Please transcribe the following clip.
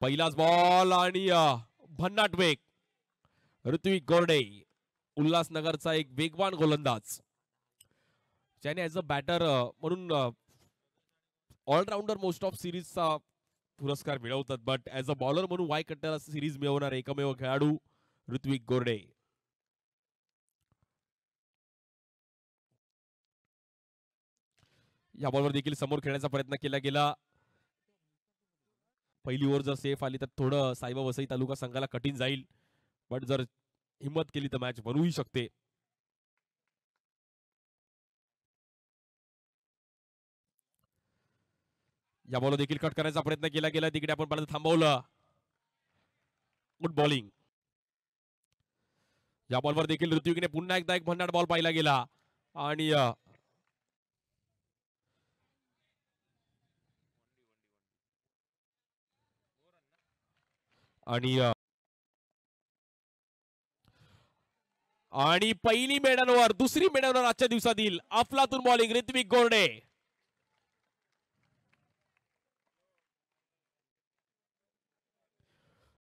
पहिलाच बॉल आणि भन्नाट वेग ऋत्विक गोरडे उल्हासनगरचा एक वेगवान गोलंदाज ज्याने ऍज अ बॅटर म्हणून ऑलराऊंडर मोस्ट ऑफ सिरीजचा पुरस्कार मिळवतात बट ऍज अ बॉलर म्हणून वाय कट्टर सिरीज मिळवणारे एकमेव खेळाडू ऋत्विक गोरडे. या बॉलवर देखील समोर खेळण्याचा प्रयत्न केला गेला. पहिली ओव्हर जर सेफ आली तर थोडं साईबा वसई तालुका संघाला कठीण जाईल बट जर हिम्मत केली तर मॅच बनवूही शकते. या बॉल देखील कट करायचा प्रयत्न केला गेला तिकडे आपण परत थांबवलं. Good bowling. या बॉलवर देखील ऋत्विकने पुन्हा एकदा एक भन्नाट बॉल पाहिला गेला आणि पहिली मेडन ओव्हर दुसरी मेडन ओव्हर आजच्या दिवसातील अफलातून बॉलिंग ऋत्विक गोरडे.